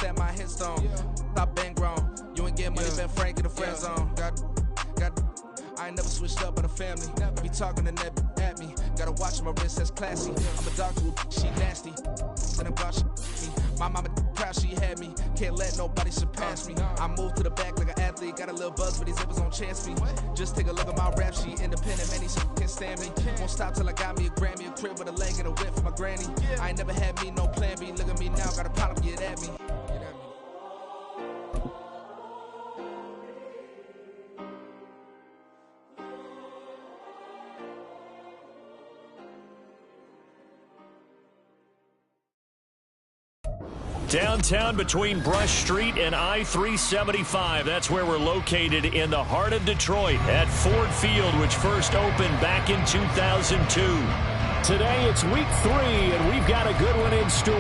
set my headstone. I've been grown. You ain't getting money, been Frank in the friend zone. I ain't never switched up on the family. Be talking to that at me. Gotta watch my wrist, that's classy. I'm a doctor, she nasty. And I'm God, she me. My mama proud she had me. Can't let nobody surpass me. I move to the back like an athlete. Got a little buzz, but these zippers don't chance me. Just take a look at my rap sheet. Independent, man, these can't stand me. Won't stop till I got me a Grammy, a crib with a leg and a whip for my granny. I ain't never had me no plan B. Look at me now, got a problem, get at me. Downtown between Brush Street and I-375. That's where we're located in the heart of Detroit at Ford Field, which first opened back in 2002. Today it's week 3, and we've got a good one in store,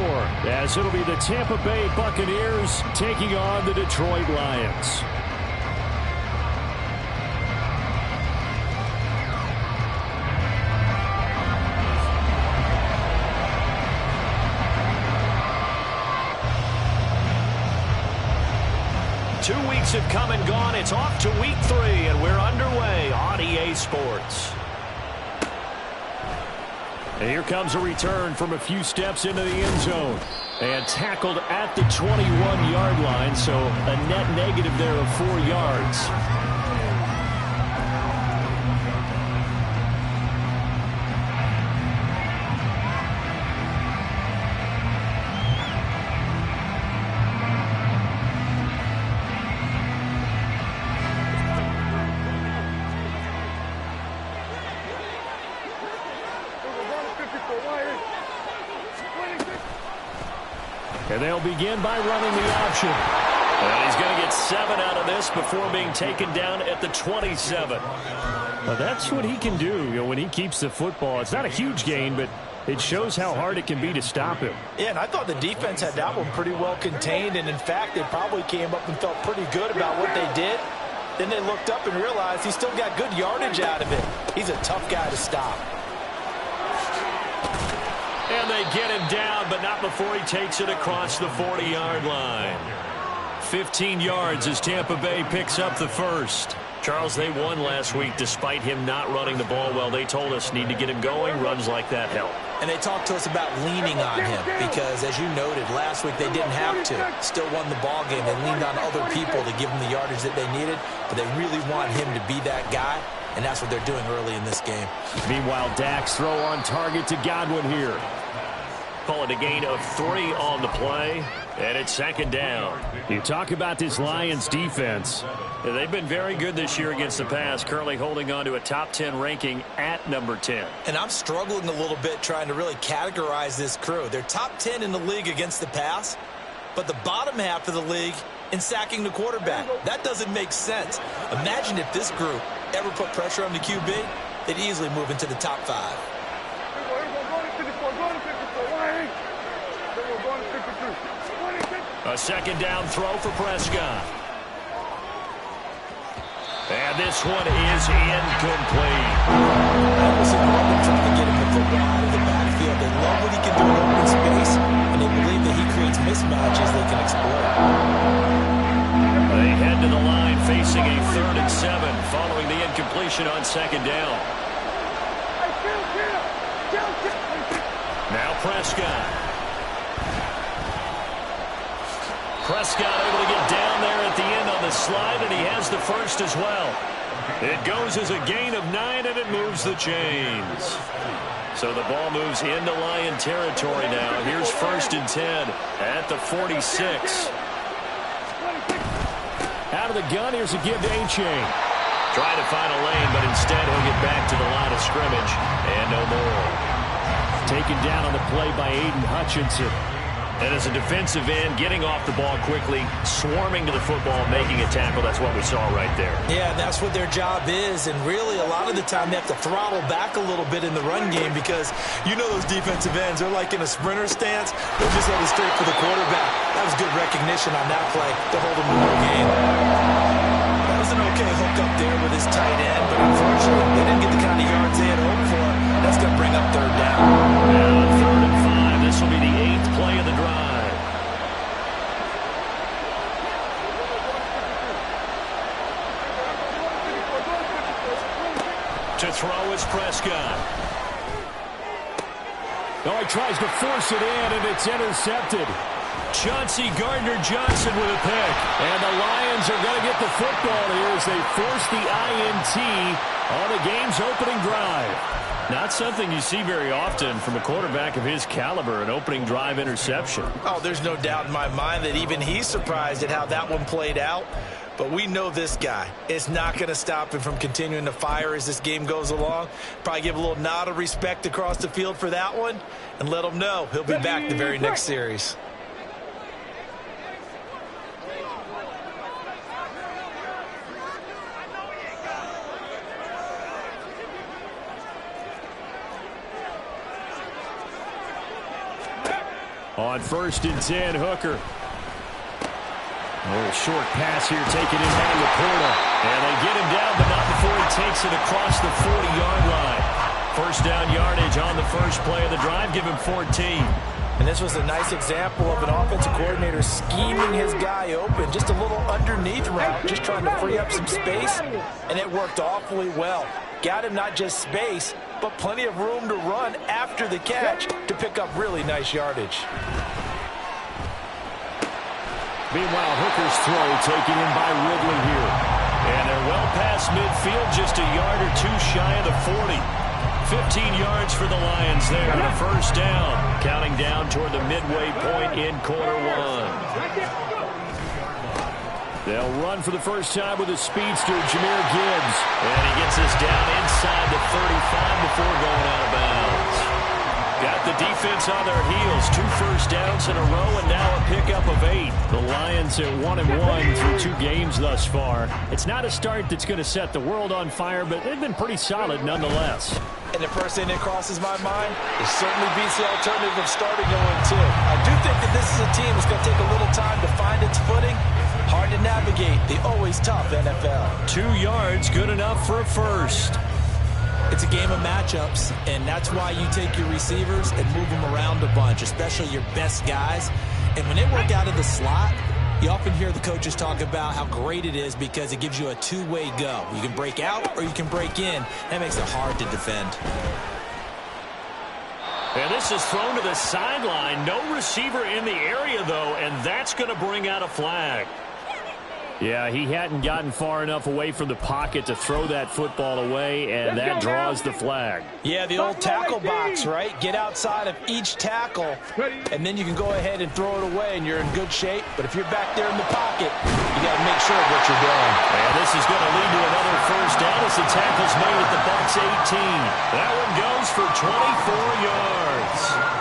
as it'll be the Tampa Bay Buccaneers taking on the Detroit Lions. Two weeks have come and gone. It's off to week 3, and we're underway on EA Sports. And here comes a return from a few steps into the end zone. And tackled at the 21-yard line, so a net negative there of 4 yards. 2. And they'll begin by running the option. And he's going to get 7 out of this before being taken down at the 27. Now that's what he can do, when he keeps the football. It's not a huge gain, but it shows how hard it can be to stop him. Yeah, and I thought the defense had that one pretty well contained, and in fact, they probably came up and felt pretty good about what they did. Then they looked up and realized he still got good yardage out of it. He's a tough guy to stop. And they get him down, but not before he takes it across the 40-yard line. 15 yards as Tampa Bay picks up the first. Charles, they won last week despite him not running the ball well. They told us need to get him going. Runs like that help. And they talked to us about leaning on him because, as you noted, last week they didn't have to. Still won the ball game. They leaned on other people to give them the yardage that they needed, but they really want him to be that guy, and that's what they're doing early in this game. Meanwhile, Dak's throw on target to Godwin here. Call it a gain of 3 on the play, and it's second down. You talk about this Lions defense. They've been very good this year against the pass, currently holding on to a top 10 ranking at number 10. And I'm struggling a little bit trying to really categorize this crew. They're top 10 in the league against the pass, but the bottom half of the league in sacking the quarterback. That doesn't make sense. Imagine if this group ever put pressure on the QB, they'd easily move into the top 5. A second down throw for Prescott. And this one is incomplete. They're trying to get him the football out of the backfield. They love what he can do in open space, and they believe that he creates mismatches they can exploit. They head to the line facing a 3rd and 7 following the incompletion on second down. Now Prescott. Prescott able to get down there at the end on the slide, and he has the first as well. It goes as a gain of 9, and it moves the chains. So the ball moves into Lion territory now. Here's 1st and 10 at the 46. Out of the gun, here's a give to A-Chain. Trying to find a lane, but instead he'll get back to the line of scrimmage, and no more. Taken down on the play by Aiden Hutchinson. And as a defensive end, getting off the ball quickly, swarming to the football, making a tackle, that's what we saw right there. Yeah, that's what their job is, and really a lot of the time they have to throttle back a little bit in the run game because you know those defensive ends, they're like in a sprinter stance, they're just headed straight for the quarterback. That was good recognition on that play to hold him to no gain. That was an okay hook up there with his tight end, but unfortunately they didn't get the kind of yards they had hoped for. That's going to bring up 3rd down. Now 3rd and 5, this will be the 8th play of the drive. To throw is Prescott. Oh, he tries to force it in, and it's intercepted. Chauncey Gardner-Johnson with a pick. And the Lions are going to get the football here as they force the INT on the game's opening drive. Not something you see very often from a quarterback of his caliber, an opening drive interception. Oh, there's no doubt in my mind that even he's surprised at how that one played out. But we know this guy. It's not going to stop him from continuing to fire as this game goes along. Probably give a little nod of respect across the field for that one and let him know he'll be back the very next series. On 1st and 10, Hooker. A little short pass here, taken in by Laporta. And they get him down, but not before he takes it across the 40-yard line. First down yardage on the first play of the drive, give him 14. And this was a nice example of an offensive coordinator scheming his guy open. Just a little underneath route, just trying to free up some space. And it worked awfully well. Got him not just space, but plenty of room to run after the catch to pick up really nice yardage. Meanwhile, Hooker's throw taken in by Ridley here. And they're well past midfield, just a yard or two shy of the 40. 15 yards for the Lions there and a first down. Counting down toward the midway point in quarter one. They'll run for the first time with a speedster, Jahmyr Gibbs. And he gets this down inside the 35 before going out of bounds. Got the defense on their heels. 2 first downs in a row and now a pickup of 8. The Lions at 1-1 through 2 games thus far. It's not a start that's going to set the world on fire, but they've been pretty solid nonetheless. And the first thing that crosses my mind, it certainly beats the alternative of starting 0-2. I do think that this is a team that's going to take a little time to find its footing. Hard to navigate the always tough NFL. 2 yards, good enough for a first. It's a game of matchups, and that's why you take your receivers and move them around a bunch, especially your best guys. And when they work out of the slot, you often hear the coaches talk about how great it is because it gives you a two-way go. You can break out or you can break in. That makes it hard to defend. And this is thrown to the sideline. No receiver in the area, though, and that's going to bring out a flag. Yeah, he hadn't gotten far enough away from the pocket to throw that football away, and that draws the flag. Yeah, the old tackle box, right? Get outside of each tackle, and then you can go ahead and throw it away, and you're in good shape. But if you're back there in the pocket, you got to make sure of what you're doing. And this is going to lead to another first down as the tackle's made at the Bucs 18. That one goes for 24 yards.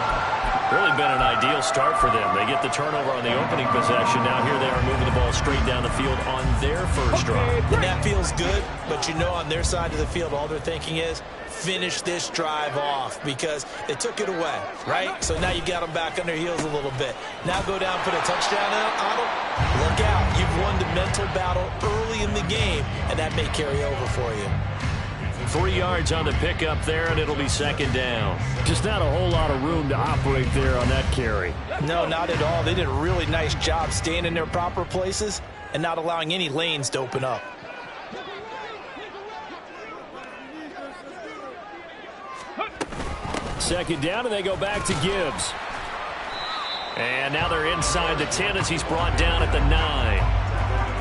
Really been an ideal start for them. They get the turnover on the opening possession. Now here they are moving the ball straight down the field on their first drive. And that feels good, but you know on their side of the field, all they're thinking is finish this drive off because they took it away, right? So now you got them back on their heels a little bit. Now go down, put a touchdown on them. Look out. You've won the mental battle early in the game, and that may carry over for you. 3 yards on the pickup there, and it'll be second down. Just not a whole lot of room to operate there on that carry. No, not at all. They did a really nice job staying in their proper places and not allowing any lanes to open up. Second down, and they go back to Gibbs. And now they're inside the 10 as he's brought down at the 9.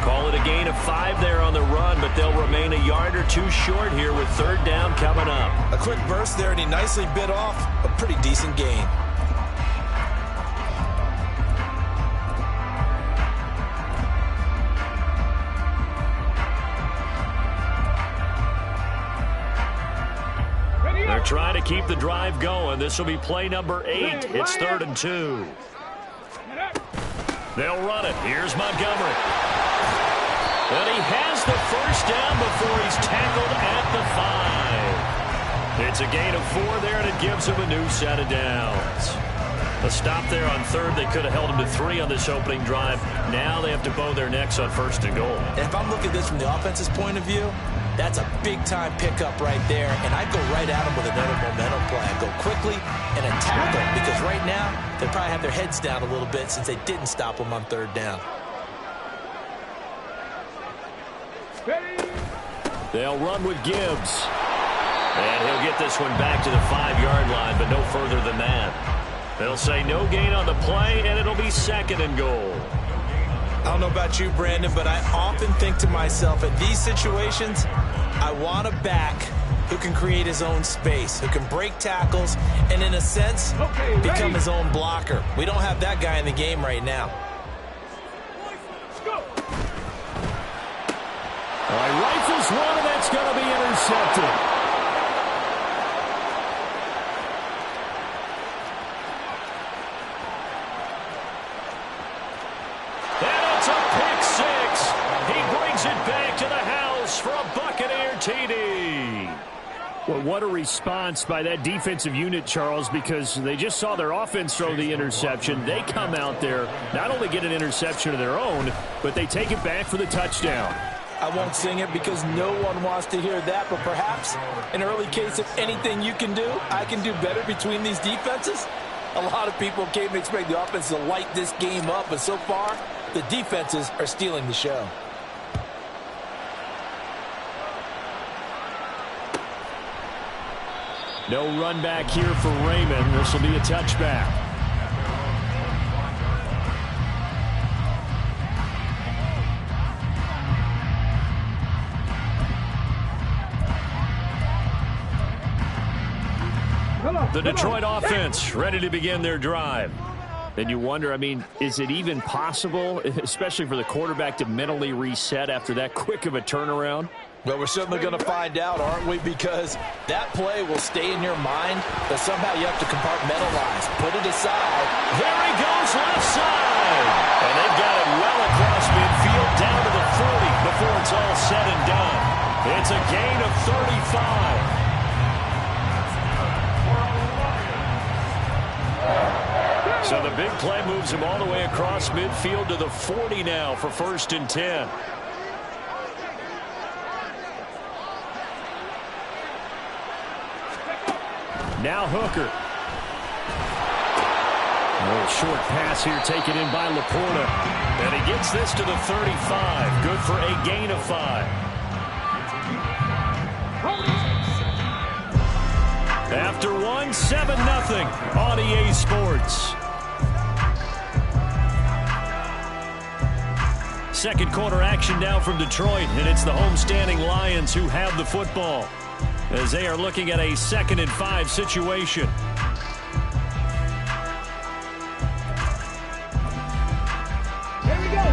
Call it a gain of 5 there on the run, but they'll remain a yard or two short here with third down coming up. A quick burst there, and he nicely bit off a pretty decent gain. They're trying to keep the drive going. This will be play number 8. It's 3rd and 2. They'll run it. Here's Montgomery. And he has the first down before he's tackled at the 5. It's a gain of 4 there, and it gives him a new set of downs. A stop there on 3rd. They could have held him to 3 on this opening drive. Now they have to bow their necks on 1st and goal. And if I'm looking at this from the offense's point of view, that's a big-time pickup right there, and I'd go right at him with another momentum play. I'd go quickly and attack him because right now they probably have their heads down a little bit since they didn't stop him on 3rd down. They'll run with Gibbs. And he'll get this one back to the 5-yard line, but no further than that. They'll say no gain on the play, and it'll be 2nd and goal. I don't know about you, Brandon, but I often think to myself, in these situations, I want a back who can create his own space, who can break tackles, and in a sense, become his own blocker. We don't have that guy in the game right now. All right, rifles one, and that's going to be intercepted. Back to the house for a Buccaneer TD. Well, what a response by that defensive unit, Charles, because they just saw their offense throw the interception. They come out there, not only get an interception of their own, but they take it back for the touchdown. I won't sing it because no one wants to hear that, but perhaps an early case of anything you can do, I can do better between these defenses. A lot of people came to expect the offense to light this game up, but so far, the defenses are stealing the show. No run back here for Raymond. This will be a touchback. The Detroit offense ready to begin their drive. And you wonder, I mean, is it even possible, especially for the quarterback, to mentally reset after that quick of a turnaround? Well, we're certainly going to find out, aren't we? Because that play will stay in your mind, but somehow you have to compartmentalize. Put it aside. There he goes, left side. And they've got it well across midfield, down to the 40 before it's all said and done. It's a gain of 35. So the big play moves him all the way across midfield to the 40 now for 1st and 10. Now Hooker. A little short pass here taken in by Laporta. And he gets this to the 35. Good for a gain of 5. After one, 7-0 on EA Sports. Second quarter action now from Detroit, and it's the homestanding Lions who have the football as they are looking at a 2nd and 5 situation. Here we go.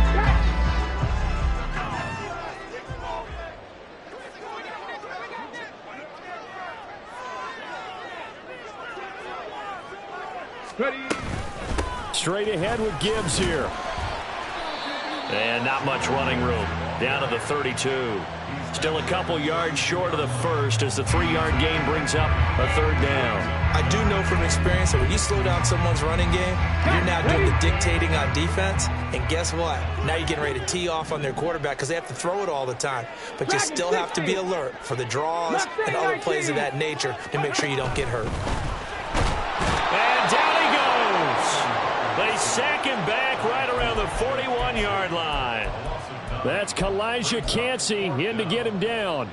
Ready. Straight ahead with Gibbs here. And not much running room. Down to the 32. Still a couple yards short of the first as the 3-yard gain brings up a 3rd down. I do know from experience that when you slow down someone's running game, you're now doing the dictating on defense. And guess what? Now you're getting ready to tee off on their quarterback because they have to throw it all the time. But you still have to be alert for the draws and other plays of that nature to make sure you don't get hurt. And down he goes. They sack him back right around the 41-yard line. That's Kalijah Cansey in to get him down.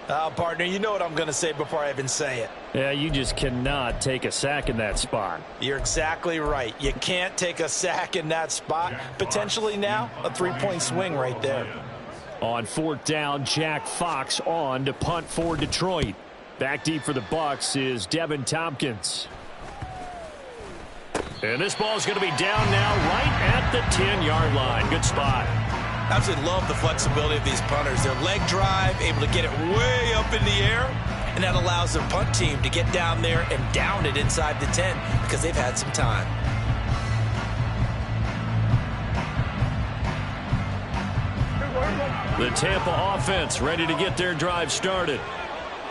Partner, you know what I'm going to say before I even say it. Yeah, you just cannot take a sack in that spot. You're exactly right. You can't take a sack in that spot. Potentially now a 3-point swing right there. On 4th down, Jack Fox on to punt for Detroit. Back deep for the Bucs is Devin Tompkins. And this ball is going to be down now right at the 10-yard line. Good spot. I absolutely love the flexibility of these punters. Their leg drive, able to get it way up in the air, and that allows their punt team to get down there and down it inside the 10 because they've had some time. The Tampa offense ready to get their drive started.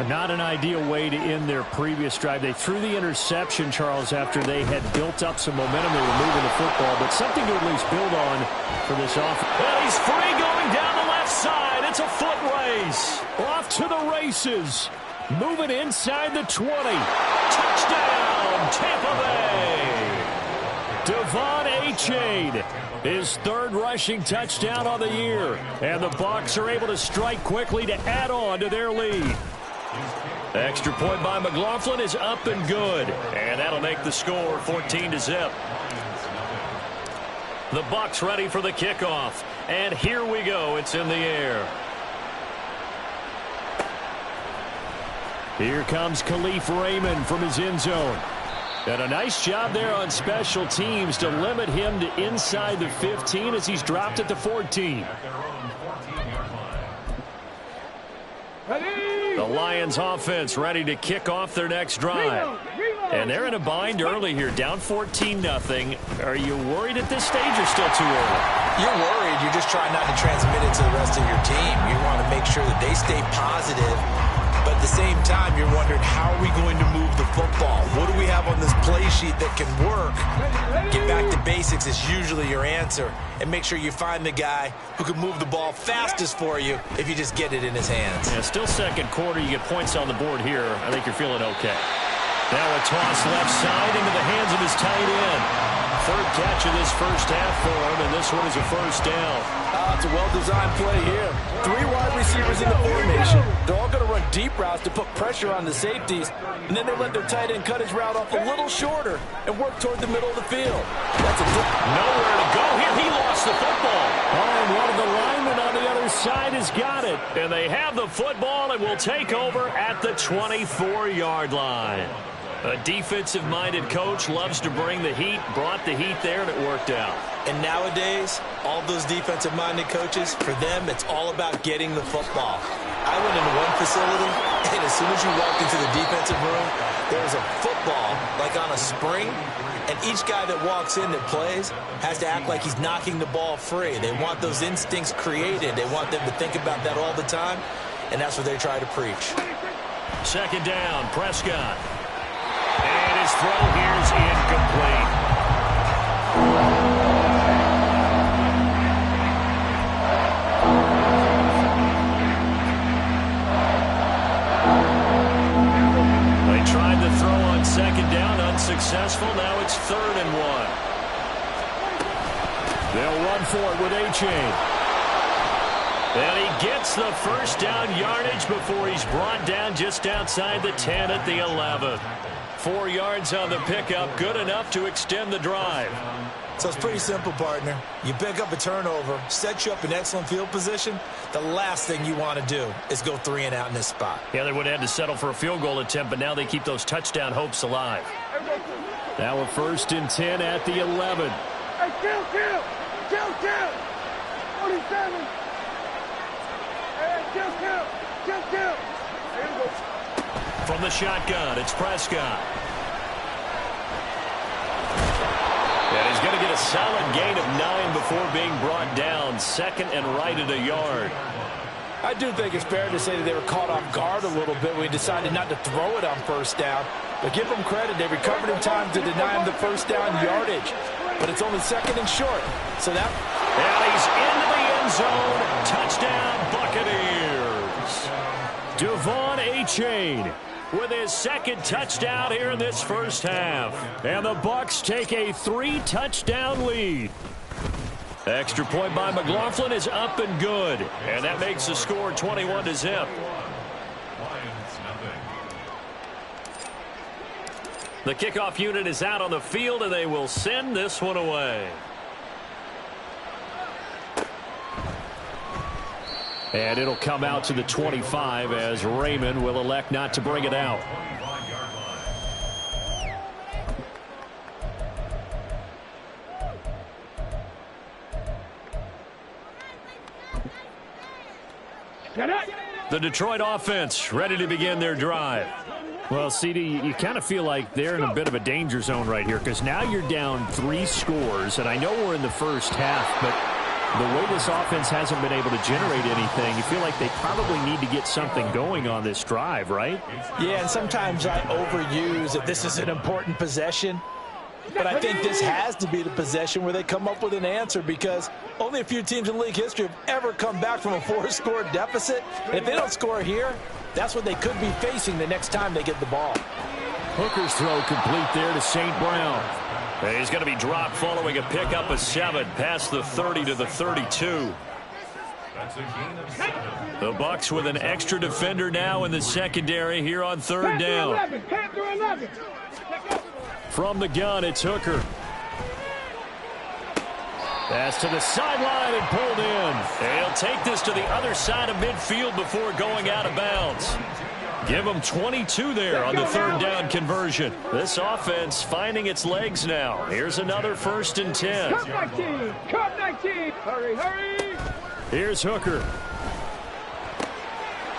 Not an ideal way to end their previous drive. They threw the interception, Charles, after they had built up some momentum. They were moving the football, but something to at least build on for this offense. Well, he's free going down the left side. It's a foot race. Off to the races. Moving inside the 20. Touchdown, Tampa Bay. Devon Achane, his 3rd rushing touchdown on the year. And the Bucs are able to strike quickly to add on to their lead. Extra point by McLaughlin is up and good. And that'll make the score 14-0. The Bucs ready for the kickoff. And here we go. It's in the air. Here comes Khalif Raymond from his end zone. And a nice job there on special teams to limit him to inside the 15 as he's dropped at the 14. The Lions offense ready to kick off their next drive. And they're in a bind early here, down 14-0. Are you worried at this stage or still too early? You're worried. You're just trying not to transmit it to the rest of your team. You want to make sure that they stay positive. But at the same time, you're wondering, how are we going to move the football? What do we have on this play sheet that can work? Get back to basics is usually your answer. And make sure you find the guy who can move the ball fastest for you if you just get it in his hands. Yeah, still second quarter. You get points on the board here. I think you're feeling okay. Now a toss left side into the hands of his tight end. Third catch of this first half for him, and this one is a first down. It's a well-designed play here. 3 wide receivers in the formation. They're all going to run deep routes to put pressure on the safeties, and then they let their tight end cut his route off a little shorter and work toward the middle of the field. That's a nowhere to go here. He lost the football. Oh, and one of the linemen on the other side has got it. And they have the football and will take over at the 24-yard line. A defensive-minded coach loves to bring the heat, brought the heat there, and it worked out. And nowadays, all those defensive-minded coaches, for them, it's all about getting the football. I went into one facility, and as soon as you walked into the defensive room, there's a football, like on a spring, and each guy that walks in that plays has to act like he's knocking the ball free. They want those instincts created. They want them to think about that all the time, and that's what they try to preach. Second down, Prescott. And his throw here's incomplete. They tried the throw on second down, unsuccessful. Now it's 3rd and 1. They'll run for it with A-Chain. And he gets the first down yardage before he's brought down just outside the 10 at the 11. 4 yards on the pickup, good enough to extend the drive. So it's pretty simple, partner. You pick up a turnover, set you up in excellent field position. The last thing you want to do is go 3 and out in this spot. Yeah, they would have had to settle for a field goal attempt, but now they keep those touchdown hopes alive. Now a 1st and 10 at the 11. Hey, kill! 47! Hey, kill! Here we go. From the shotgun, it's Prescott. And he's going to get a solid gain of 9 before being brought down. 2nd and right at a yard. I do think it's fair to say that they were caught off guard a little bit when we decided not to throw it on first down. But give them credit. They recovered in time to deny him the first down yardage. But it's only 2nd and short. So that... And he's into the end zone. Touchdown, Buccaneers. Devon A-Chain with his 2nd touchdown here in this first half. And the Bucs take a 3-touchdown lead. Extra point by McLaughlin is up and good. And that makes the score 21-0. The kickoff unit is out on the field, and they will send this one away. And it'll come out to the 25 as Raymond will elect not to bring it out. The Detroit offense ready to begin their drive. Well, CD, you kind of feel like they're in a bit of a danger zone right here because now you're down 3 scores, and I know we're in the first half, but the way this offense hasn't been able to generate anything, you feel like they probably need to get something going on this drive, right? Yeah, and sometimes I overuse that this is an important possession. But I think this has to be the possession where they come up with an answer because only a few teams in league history have ever come back from a 4-score deficit. And if they don't score here, that's what they could be facing the next time they get the ball. Hooker's throw complete there to St. Brown. And he's going to be dropped following a pickup of 7 past the 30 to the 32. The Bucs with an extra defender now in the secondary here on third down. From the gun, it's Hooker. Pass to the sideline and pulled in. And he'll take this to the other side of midfield before going out of bounds. Give him 22 there on the third down conversion. This offense finding its legs now. Here's another 1st and 10. Cut 19! Cut 19! Hurry, hurry! Here's Hooker.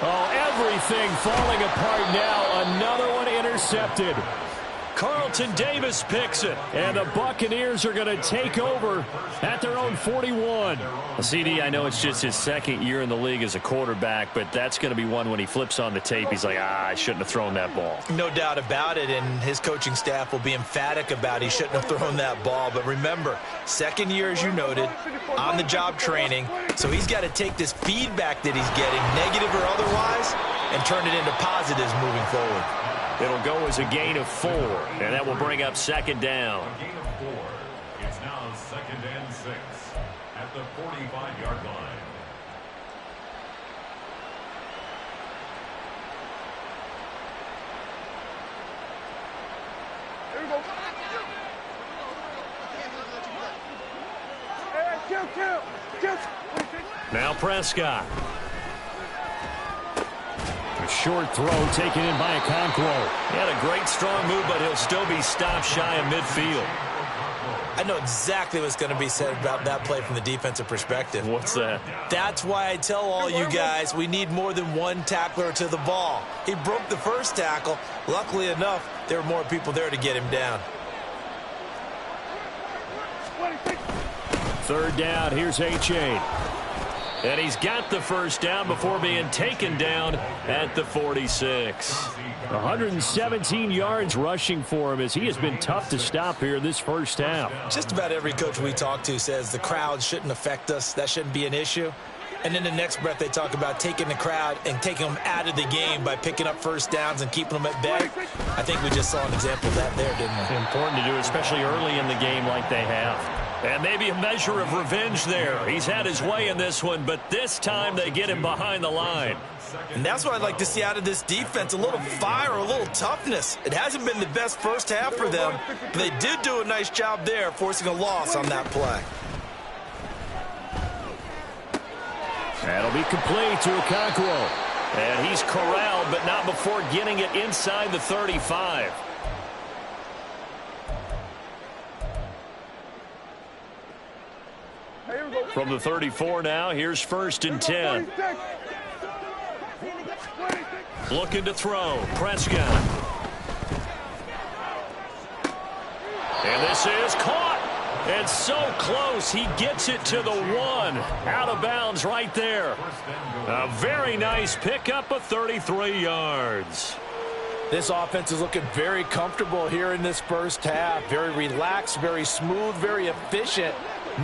Oh, everything falling apart now. Another one intercepted. Carlton Davis picks it, and the Buccaneers are going to take over at their own 41. CD, I know it's just his 2nd year in the league as a quarterback, but that's going to be one when he flips on the tape. He's like, I shouldn't have thrown that ball. No doubt about it, and his coaching staff will be emphatic about he shouldn't have thrown that ball. But remember, 2nd year, as you noted, on-the-job training, so he's got to take this feedback that he's getting, negative or otherwise, and turn it into positives moving forward. It'll go as a gain of 4, and that will bring up 2nd down. A gain of 4. It's now 2nd and 6 at the 45-yard line. Here we go. Hey, kill. Now Prescott. A short throw taken in by Okonkwo. He had a great strong move, but he'll still be stopped shy of midfield. I know exactly what's going to be said about that play from the defensive perspective. What's that? That's why I tell all you guys we need more than one tackler to the ball. He broke the first tackle. Luckily enough, there were more people there to get him down. 3rd down, here's H.A. And he's got the 1st down before being taken down at the 46. 117 yards rushing for him as he has been tough to stop here this first half. Just about every coach we talk to says the crowd shouldn't affect us. That shouldn't be an issue. And in the next breath, they talk about taking the crowd and taking them out of the game by picking up 1st downs and keeping them at bay. I think we just saw an example of that there, didn't we? Important to do, especially early in the game like they have. And maybe a measure of revenge there. He's had his way in this one, but this time they get him behind the line. And that's what I'd like to see out of this defense, a little fire, a little toughness. It hasn't been the best first half for them, but they did do a nice job there, forcing a loss on that play. That'll be complete to Okonkwo. And he's corralled, but not before getting it inside the 35. From the 34 now, here's 1st and 10. Looking to throw. Prescott. And this is caught. And so close, he gets it to the 1. Out of bounds right there. A very nice pickup of 33 yards. This offense is looking very comfortable here in this first half. Very relaxed, very smooth, very efficient.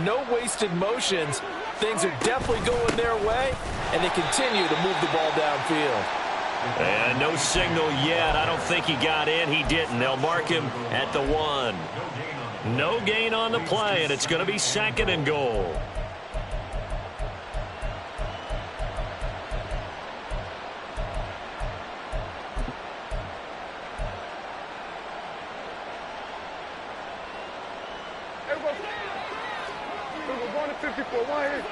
No wasted motions. Things are definitely going their way, and they continue to move the ball downfield. And no signal yet. I don't think he got in. He didn't. They'll mark him at the 1. No gain on the play, and it's going to be 2nd and goal. We're going to 54. One here.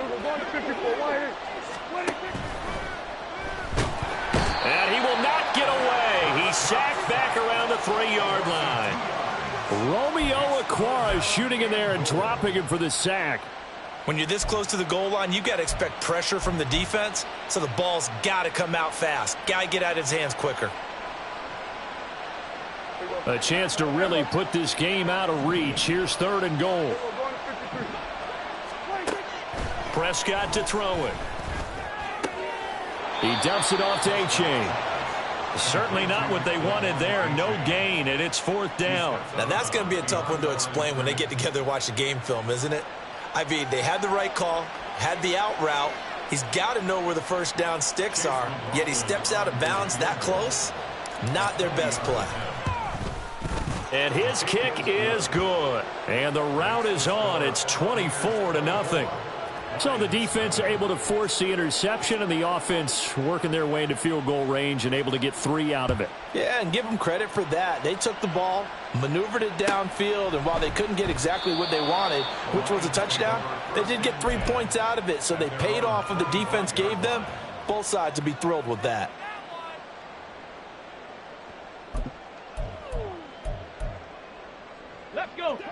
We're going to 54. One here. And he will not get away. He's sacked back around the 3-yard line. Romeo Okwara shooting in there and dropping him for the sack. When you're this close to the goal line, you've got to expect pressure from the defense, so the ball's got to come out fast. Got to get out of his hands quicker. A chance to really put this game out of reach. Here's 3rd and goal. Prescott to throw it. He dumps it off to H.A. Certainly not what they wanted there. No gain, and it's 4th down. Now, that's going to be a tough one to explain when they get together and watch the game film, isn't it? I mean, they had the right call, had the out route. He's got to know where the 1st down sticks are, yet he steps out of bounds that close. Not their best play. And his kick is good. And the rout is on. It's 24-0. So the defense able to force the interception, and the offense working their way into field goal range and able to get 3 out of it. Yeah, and give them credit for that. They took the ball, maneuvered it downfield, and while they couldn't get exactly what they wanted, which was a touchdown, they did get 3 points out of it, so they paid off what the defense gave them. Both sides would be thrilled with that.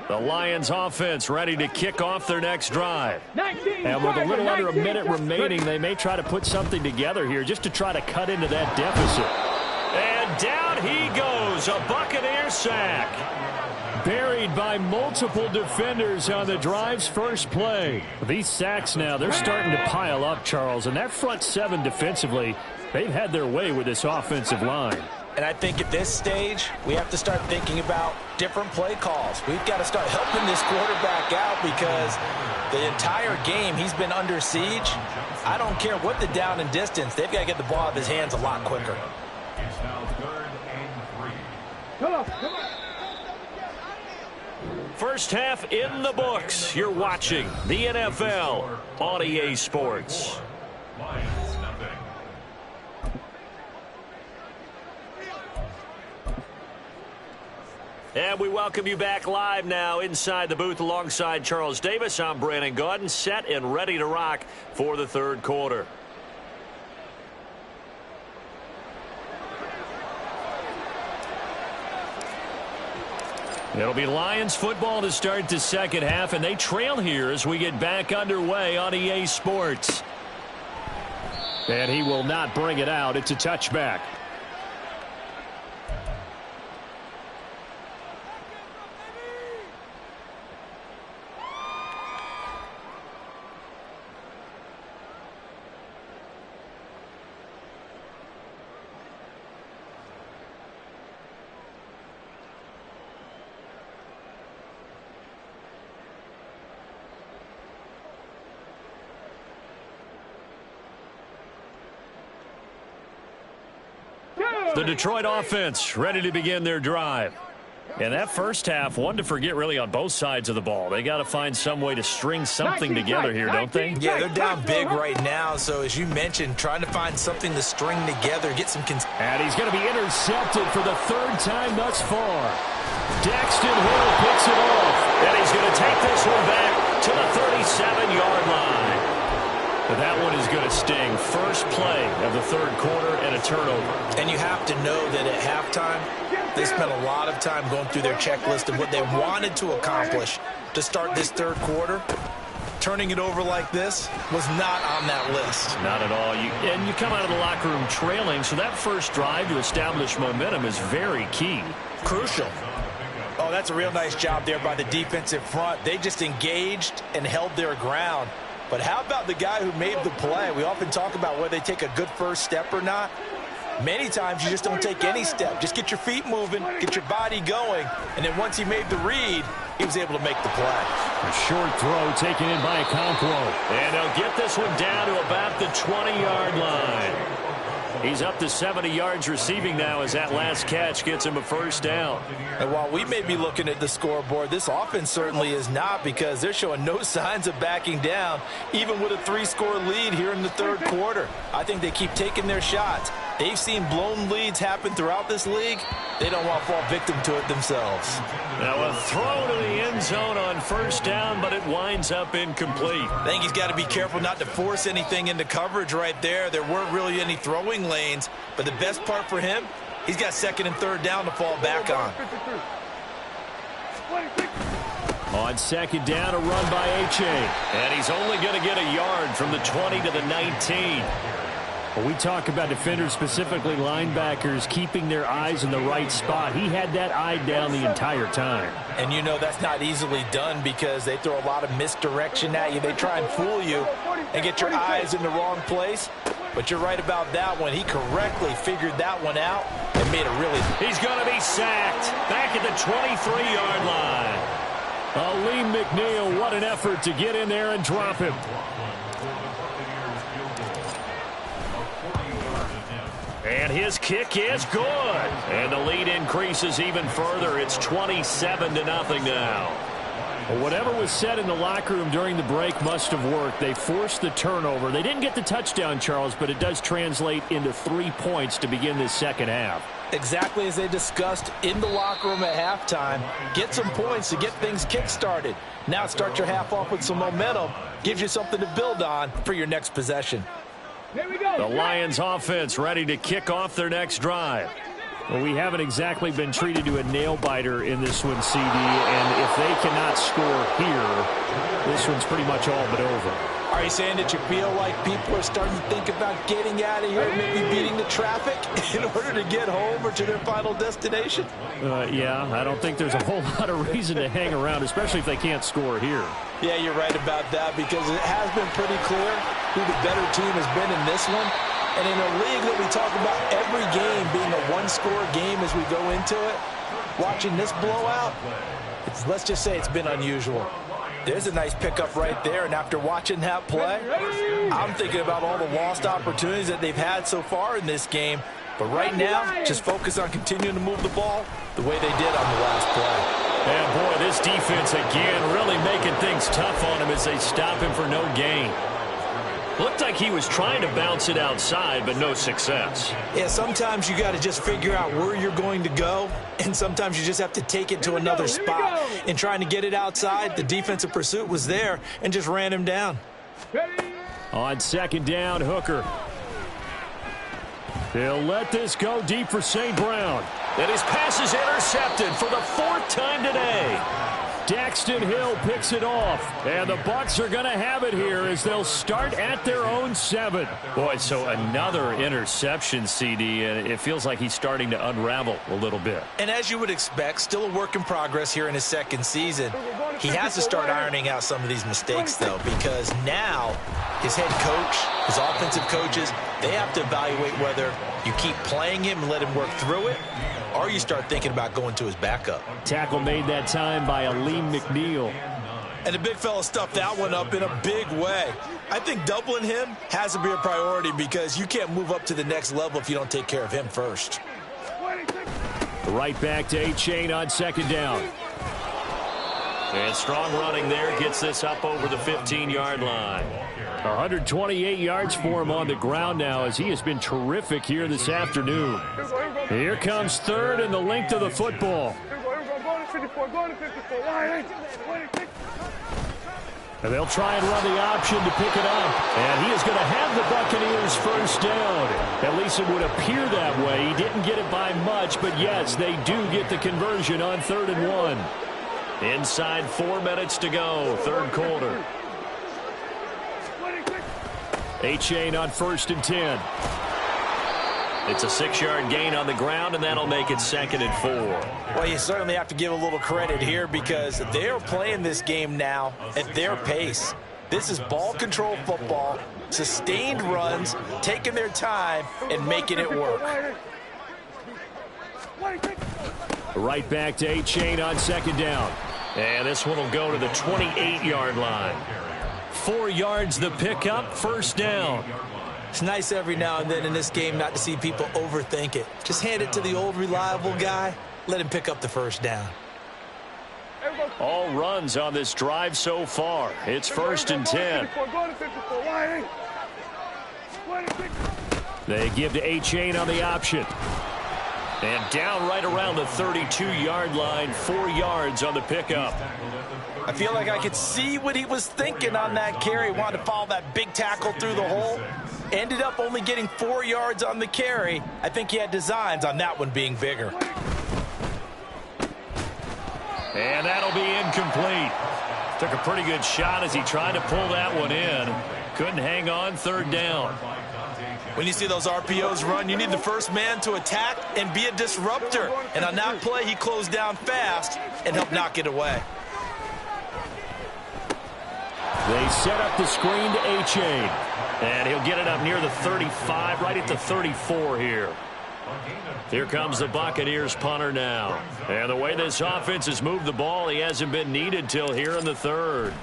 The Lions offense ready to kick off their next drive. And with a little under a minute remaining, they may try to put something together here just to try to cut into that deficit. And down he goes, a Buccaneer sack. Buried by multiple defenders on the drive's first play. These sacks now, they're starting to pile up, Charles. And that front 7 defensively, they've had their way with this offensive line. And I think at this stage, we have to start thinking about different play calls. We've got to start helping this quarterback out because the entire game he's been under siege. I don't care what the down and distance. They've got to get the ball out of his hands a lot quicker. It's now 3rd and 3. Come on, come on. First half in the books. You're watching the NFL on EA Sports. Lions, nothing. And we welcome you back live now inside the booth alongside Charles Davis. I'm Brandon Gaudin, set and ready to rock for the third quarter. It'll be Lions football to start the second half, and they trail here as we get back underway on EA Sports. And he will not bring it out. It's a touchback. The Detroit offense ready to begin their drive. And that first half, one to forget really on both sides of the ball. They got to find some way to string something together here, don't they? Yeah, they're down big right now. So as you mentioned, trying to find something to string together, get some. And he's going to be intercepted for the 3rd time thus far. Daxton Hill picks it off. And he's going to take this one back to the 37-yard line. But that one is going to sting. First play of the third quarter and a turnover. And you have to know that at halftime, they spent a lot of time going through their checklist of what they wanted to accomplish to start this third quarter. Turning it over like this was not on that list. Not at all. And you come out of the locker room trailing, so that first drive to establish momentum is very key. Crucial. Oh, that's a real nice job there by the defensive front. They just engaged and held their ground. But how about the guy who made the play? We often talk about whether they take a good first step or not. Many times you just don't take any step. Just get your feet moving, get your body going, and then once he made the read, he was able to make the play. A short throw taken in by Okonkwo. And they'll get this one down to about the 20-yard line. He's up to 70 yards receiving now as that last catch gets him a first down. And while we may be looking at the scoreboard, this offense certainly is not, because they're showing no signs of backing down, even with a 3-score lead here in the third quarter. I think they keep taking their shots. They've seen blown leads happen throughout this league. They don't want to fall victim to it themselves. Now a throw to the end zone on first down, but it winds up incomplete. I think he's got to be careful not to force anything into coverage right there. There weren't really any throwing lanes, but the best part for him, he's got 2nd and 3rd down to fall back on. On 2nd down, a run by H.A. And he's only going to get a yard from the 20 to the 19. When we talk about defenders, specifically linebackers, keeping their eyes in the right spot, he had that eye down the entire time. And you know that's not easily done because they throw a lot of misdirection at you. They try and fool you and get your eyes in the wrong place. But you're right about that one. He correctly figured that one out and made it really. He's going to be sacked back at the 23-yard line. Lee McNeil, what an effort to get in there and drop him. And his kick is good. And the lead increases even further. It's 27-0 now. Well, whatever was said in the locker room during the break must have worked. They forced the turnover. They didn't get the touchdown, Charles, but it does translate into 3 points to begin this second half. Exactly as they discussed in the locker room at halftime. Get some points to get things kick-started. Now start your half off with some momentum. Gives you something to build on for your next possession. Here we go. The Lions offense ready to kick off their next drive. Well, we haven't exactly been treated to a nail-biter in this one, CD, and if they cannot score here, this one's pretty much all but over. Are you saying that you feel like people are starting to think about getting out of here and maybe beating the traffic in order to get home or to their final destination? Yeah, I don't think there's a whole lot of reason to hang around, especially if they can't score here. Yeah, you're right about that because it has been pretty clear who the better team has been in this one. And in a league that we talk about every game being a one-score game as we go into it, watching this blowout, let's just say it's been unusual. There's a nice pickup right there, and after watching that play, I'm thinking about all the lost opportunities that they've had so far in this game. But right now, just focus on continuing to move the ball the way they did on the last play. And boy, this defense again really making things tough on him as they stop him for no gain. Looked like he was trying to bounce it outside, but no success. Yeah, sometimes you got to just figure out where you're going to go, and sometimes you just have to take it to another spot. In trying to get it outside, the defensive pursuit was there and just ran him down. On second down, Hooker. They'll let this go deep for St. Brown. And his pass is intercepted for the 4th time today. Daxton Hill picks it off, and the Bucs are going to have it here as they'll start at their own 7. Boy, so another interception, CD, and it feels like he's starting to unravel a little bit. And as you would expect, still a work in progress here in his second season. He has to start ironing out some of these mistakes, though, because now his head coach, his offensive coaches, they have to evaluate whether you keep playing him and let him work through it, or you start thinking about going to his backup. Tackle made that time by Aleem McNeil. And the big fella stuffed that one up in a big way. I think doubling him has to be a priority because you can't move up to the next level if you don't take care of him first. Right back to A-Chain on second down. And strong running there gets this up over the 15-yard line. 128 yards for him on the ground now as he has been terrific here this afternoon. Here comes third and the length of the football. And they'll try and run the option to pick it up. And he is going to have the Buccaneers first down. At least it would appear that way. He didn't get it by much, but yes, they do get the conversion on 3rd and 1. Inside 4 minutes to go, third quarter. A-Chain on 1st and 10. It's a 6-yard gain on the ground, and that'll make it 2nd and 4. Well, you certainly have to give a little credit here because they're playing this game now at their pace. This is ball control football, sustained runs, taking their time, and making it work. Right back to A-Chain on second down. And this one will go to the 28-yard line. 4 yards the pickup, first down. It's nice every now and then in this game not to see people overthink it. Just hand it to the old reliable guy. Let him pick up the first down. All runs on this drive so far. It's 1st and 10. They give to A-Chain on the option. And down right around the 32-yard line, 4 yards on the pickup. I feel like I could see what he was thinking on that carry. Wanted to follow that big tackle through the hole. Ended up only getting 4 yards on the carry. I think he had designs on that one being bigger. And that'll be incomplete. Took a pretty good shot as he tried to pull that one in. Couldn't hang on, 3rd down. When you see those RPOs run, you need the first man to attack and be a disruptor. And on that play, he closed down fast and helped knock it away. They set up the screen to A-Chain. And he'll get it up near the 35, right at the 34 here. Here comes the Buccaneers punter now. And the way this offense has moved the ball, he hasn't been needed till here in the 3rd.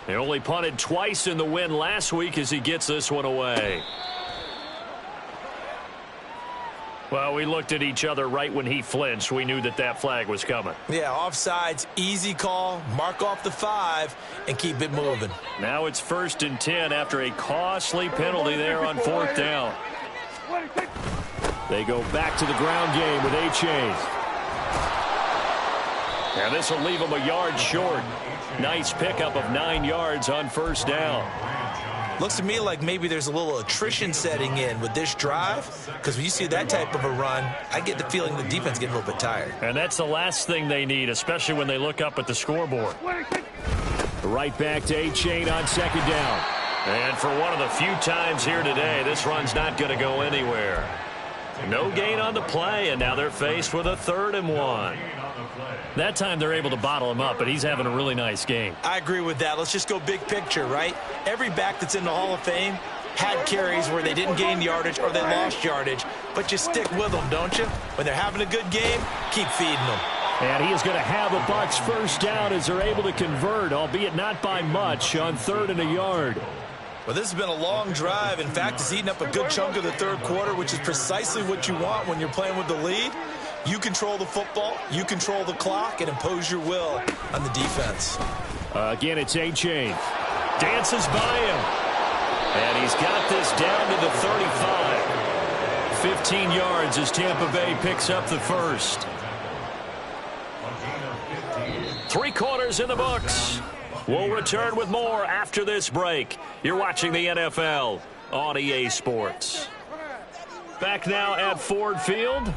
They only punted twice in the win last week as he gets this one away. Well, we looked at each other right when he flinched. We knew that that flag was coming. Yeah, offsides, easy call, mark off the 5, and keep it moving. Now it's 1st and 10 after a costly penalty there on 4th down. They go back to the ground game with A-Chain. And this will leave them a yard short. Nice pickup of 9 yards on 1st down. Looks to me like maybe there's a little attrition setting in with this drive, because when you see that type of a run, I get the feeling the defense getting a little bit tired. And that's the last thing they need, especially when they look up at the scoreboard. Right back to A-Chain on 2nd down. And for one of the few times here today, this run's not going to go anywhere. No gain on the play, and now they're faced with a 3rd and 1. That time they're able to bottle him up, but he's having a really nice game. I agree with that. Let's just go big picture, right? Every back that's in the Hall of Fame had carries where they didn't gain yardage or they lost yardage, but you stick with them, don't you? When they're having a good game, keep feeding them. And he is going to have a Bucs 1st down as they're able to convert, albeit not by much, on 3rd and a yard. Well, this has been a long drive. In fact, it's eaten up a good chunk of the 3rd quarter, which is precisely what you want when you're playing with the lead. You control the football, you control the clock, and impose your will on the defense. Again, it's A-Chain. Dances by him. And he's got this down to the 35. 15 yards as Tampa Bay picks up the 1st. 3 quarters in the books. We'll return with more after this break. You're watching the NFL on EA Sports. Back now at Ford Field.